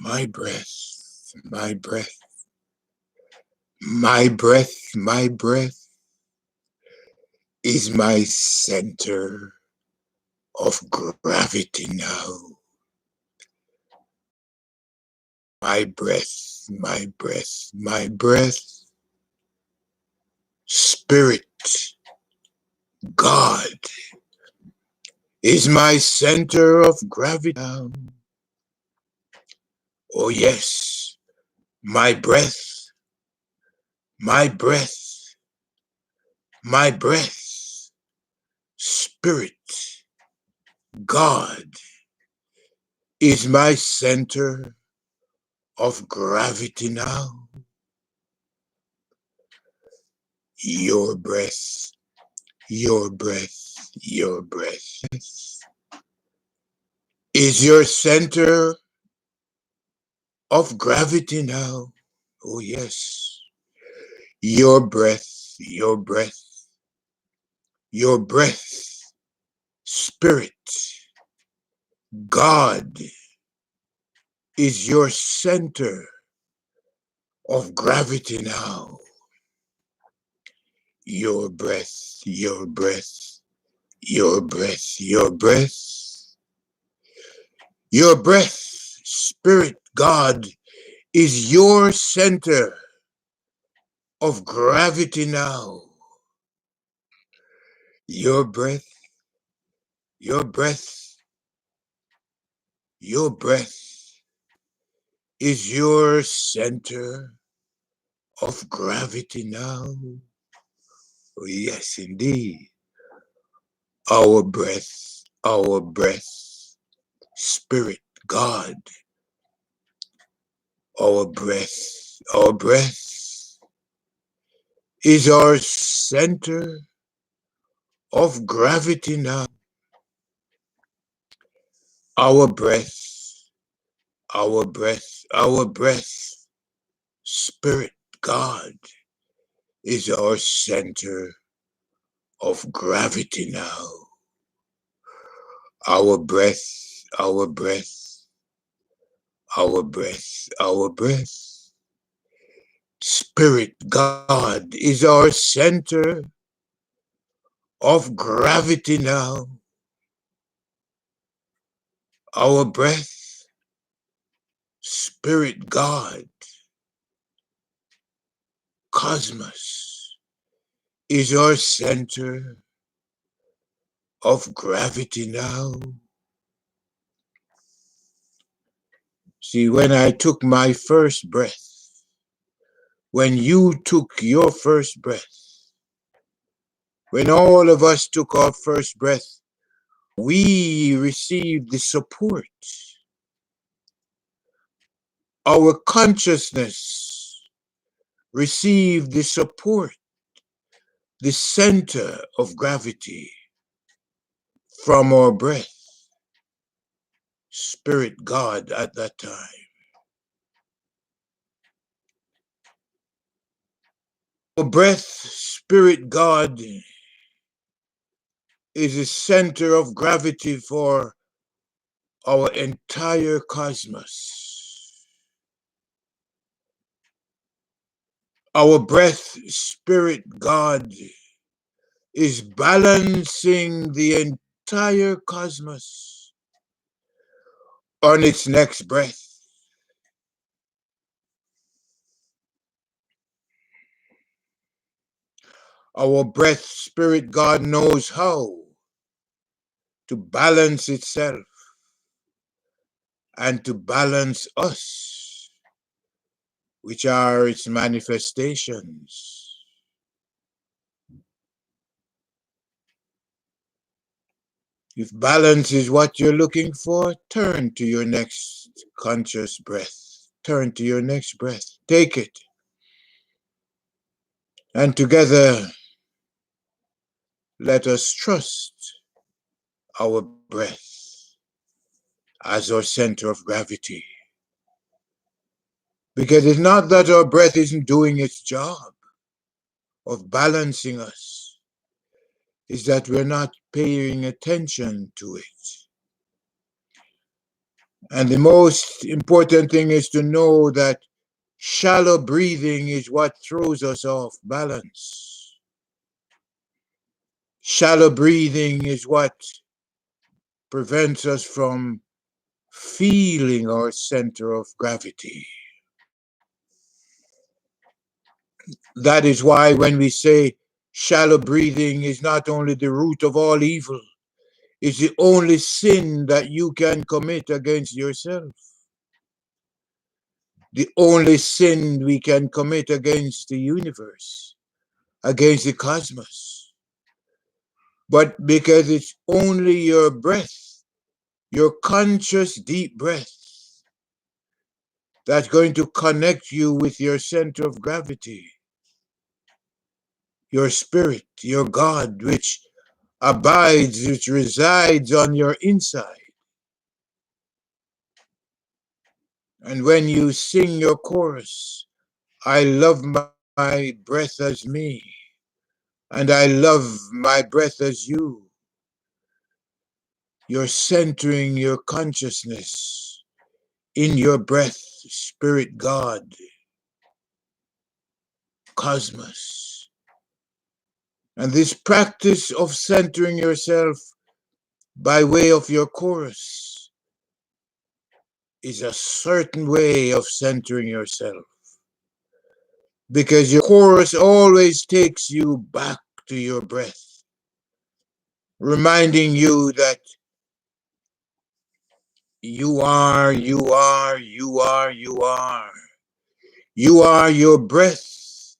My breath, my breath, my breath, my breath is my center of gravity now. My breath, my breath, my breath, Spirit, God is my center of gravity now. Oh yes, my breath, my breath, my breath, Spirit, God is my center of gravity now. Your breath, your breath, your breath is your center of gravity now. Oh yes, your breath, your breath, your breath, Spirit, God is your center of gravity now. Your breath, your breath, your breath, your breath, your breath, Spirit, God is your center of gravity now. Your breath, your breath, your breath is your center of gravity now. Oh, yes, indeed. Our breath, Spirit, God, our breath is our center of gravity now. Our breath, our breath, our breath, Spirit, God is our center of gravity now. Our breath, our breath, our breath, our breath, Spirit, God is our center of gravity now. Our breath, Spirit, God, cosmos is our center of gravity now. See, when I took my first breath, when you took your first breath, when all of us took our first breath, we received the support. Our consciousness received the support, the center of gravity from our breath, Spirit, God at that time. Our breath, Spirit, God is the center of gravity for our entire cosmos. Our breath, Spirit, God is balancing the entire cosmos on its next breath. Our breath, Spirit, God knows how to balance itself and to balance us, which are its manifestations. If balance is what you're looking for, turn to your next conscious breath. Turn to your next breath. Take it. And together, let us trust our breath as our center of gravity. Because it's not that our breath isn't doing its job of balancing us. It's that we're not paying attention to it. And the most important thing is to know that shallow breathing is what throws us off balance. Shallow breathing is what prevents us from feeling our center of gravity. That is why when we say shallow breathing is not only the root of all evil, it's the only sin that you can commit against yourself. The only sin we can commit against the universe, against the cosmos. But because it's only your breath, your conscious deep breath, that's going to connect you with your center of gravity, your spirit, your God, which abides, which resides on your inside. And when you sing your chorus, I love my breath as me, and I love my breath as you, you're centering your consciousness in your breath, spirit God, cosmos. And this practice of centering yourself by way of your chorus is a certain way of centering yourself, because your chorus always takes you back to your breath, reminding you that you are, you are, you are, you are. You are your breath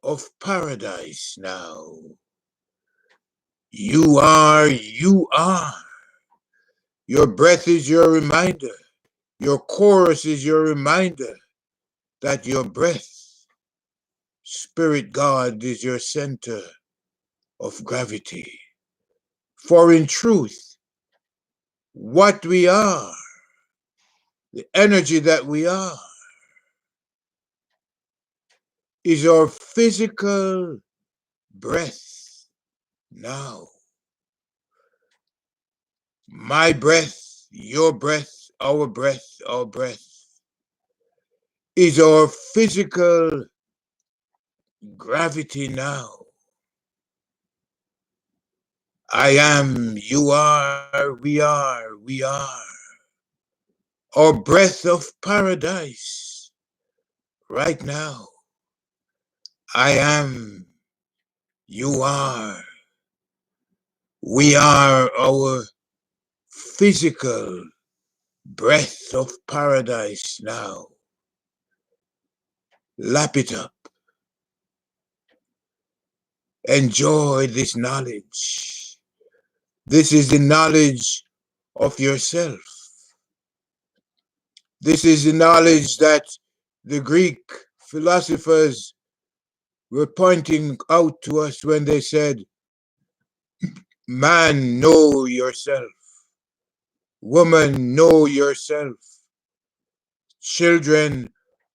of paradise now. You are, you are. Your breath is your reminder. Your chorus is your reminder that your breath, Spirit God, is your center of gravity. For in truth, what we are, the energy that we are, is our physical breath now. My breath, your breath, our breath is our physical gravity now. I am, you are, we are. Our breath of paradise right now. I am, you are, we are our physical breath of paradise now. Lap it up. Enjoy this knowledge. This is the knowledge of yourself. This is the knowledge that the Greek philosophers were pointing out to us when they said, man, know yourself. Woman, know yourself. Children,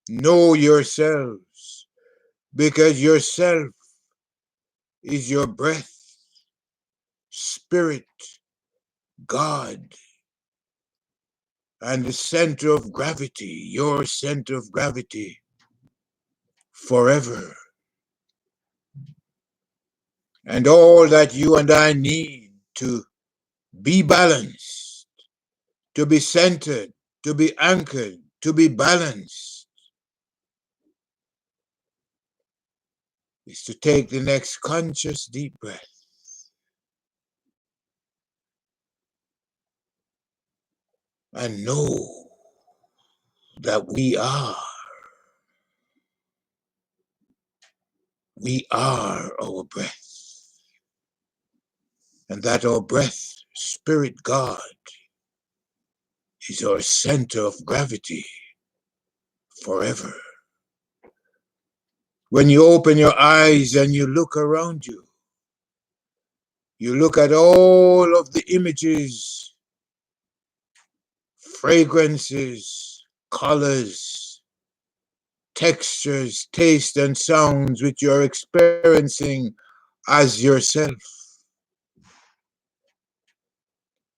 know yourselves. Because yourself is your breath, spirit, God, and the center of gravity, your center of gravity forever. And all that you and I need to be balanced, to be centered, to be anchored, to be balanced, is to take the next conscious deep breath and know that we are our breath, and that our breath, Spirit God, is our center of gravity forever. When you open your eyes and you look around you, you look at all of the images, fragrances, colors, textures, taste, and sounds which you're experiencing as yourself.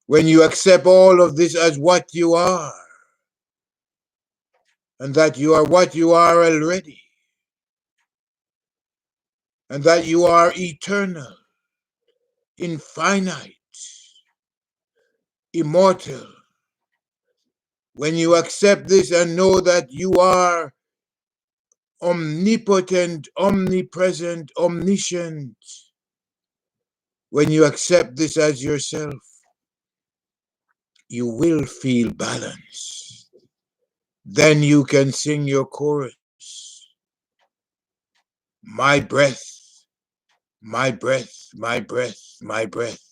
when you accept all of this as what you are, and that you are what you are already, and that you are eternal, infinite, immortal, when you accept this and know that you are omnipotent, omnipresent, omniscient, when you accept this as yourself, you will feel balance. Then you can sing your chorus. My breath, my breath, my breath, my breath.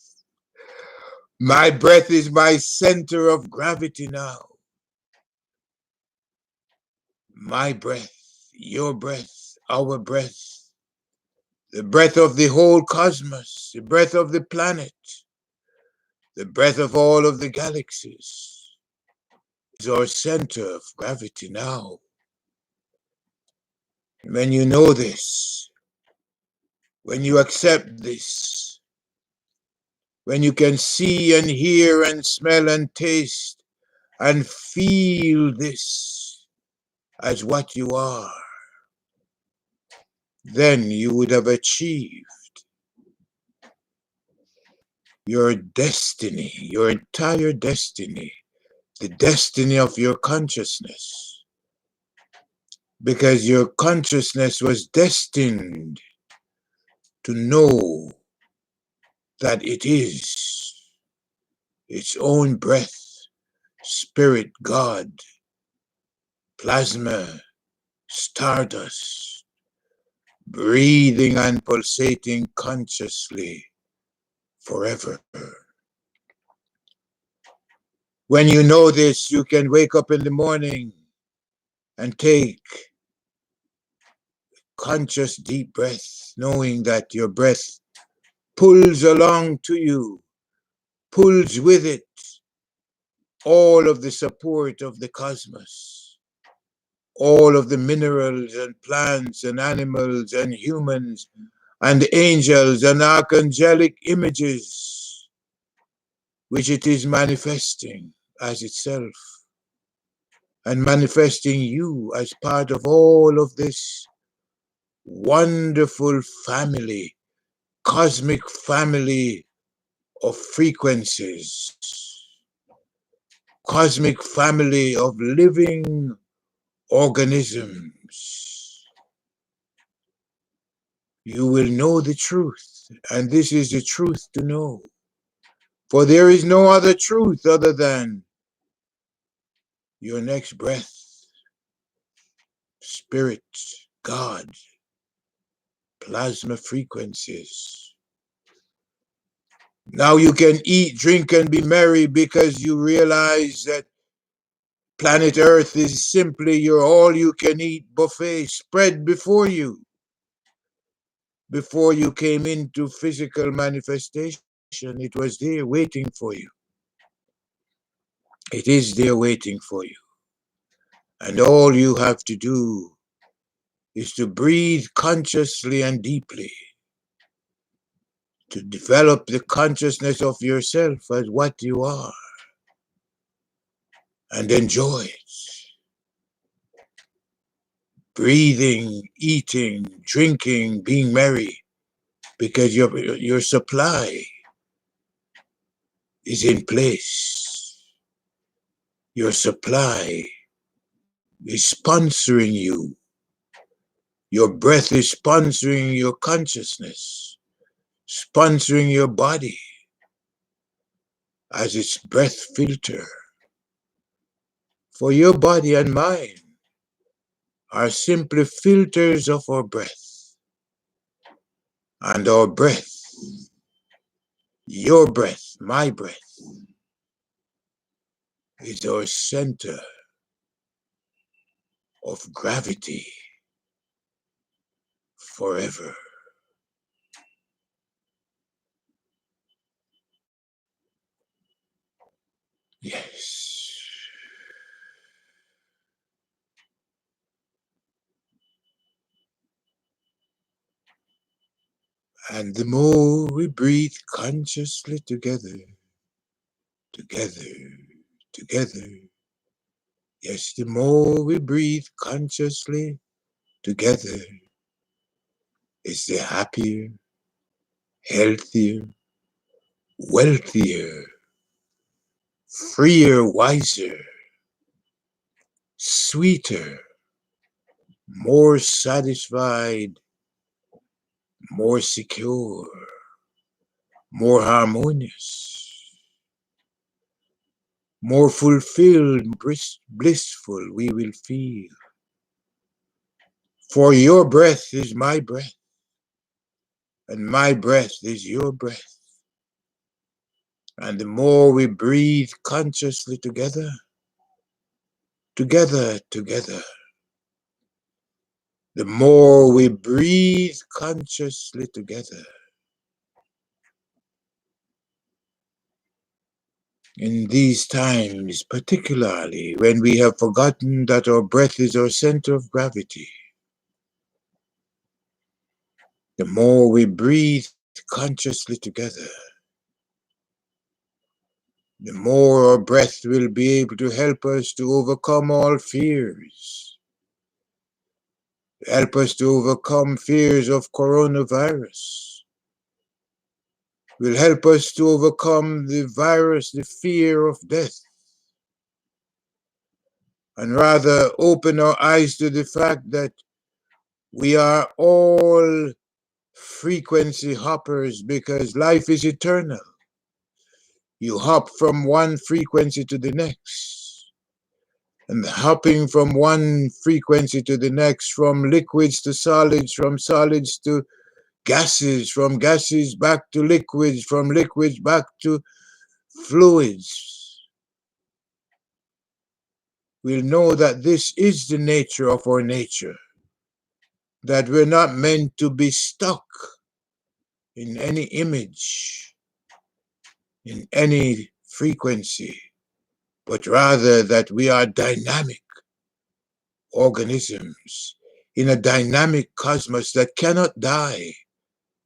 My breath is my center of gravity now. My breath, your breath, our breath, the breath of the whole cosmos, the breath of the planet, the breath of all of the galaxies is our center of gravity now. When you know this, when you accept this, when you can see and hear and smell and taste and feel this as what you are, then you would have achieved your destiny, your entire destiny, the destiny of your consciousness, because your consciousness was destined to know that it is its own breath, spirit, God, plasma, stardust, breathing and pulsating consciously forever. When you know this, you can wake up in the morning and take conscious deep breath, knowing that your breath pulls along to you, pulls with it all of the support of the cosmos, all of the minerals and plants and animals and humans and angels and archangelic images, which it is manifesting as itself and manifesting you as part of all of this wonderful family, cosmic family of frequencies, cosmic family of living organisms. You will know the truth, and this is the truth to know. For there is no other truth other than your next breath, spirit, God, plasma frequencies. Now you can eat, drink, and be merry because you realize that planet Earth is simply your all-you-can-eat buffet spread before you before you came into physical manifestation. It was there waiting for you. It is there waiting for you. And all you have to do is to breathe consciously and deeply, to develop the consciousness of yourself as what you are, and enjoy it. Breathing, eating, drinking, being merry, because your supply is in place. Your supply is sponsoring you. Your breath is sponsoring your consciousness, sponsoring your body as its breath filter. For your body and mind are simply filters of our breath. And our breath, your breath, my breath, is our center of gravity forever. Yes. And the more we breathe consciously together, together, together. Yes, the more we breathe consciously together, is the happier, healthier, wealthier, freer, wiser, sweeter, more satisfied, more secure, more harmonious, more fulfilled, blissful we will feel. For your breath is my breath, and my breath is your breath. And the more we breathe consciously together, together, together, the more we breathe consciously together. In these times, particularly when we have forgotten that our breath is our center of gravity, the more we breathe consciously together, the more our breath will be able to help us to overcome all fears, help us to overcome fears of coronavirus, will help us to overcome the virus, the fear of death, and rather open our eyes to the fact that we are all frequency hoppers because life is eternal. You hop from one frequency to the next. And hopping from one frequency to the next, from liquids to solids, from solids to gases, from gases back to liquids, from liquids back to fluids, we'll know that this is the nature of our nature, that we're not meant to be stuck in any image, in any frequency, but rather that we are dynamic organisms in a dynamic cosmos that cannot die,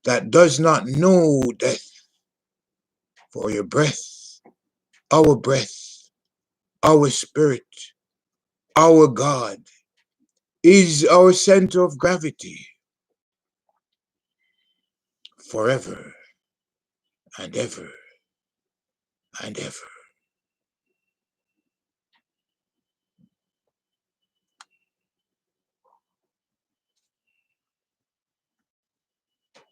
that does not know death. For your breath, our spirit, our God is our center of gravity forever and ever and ever.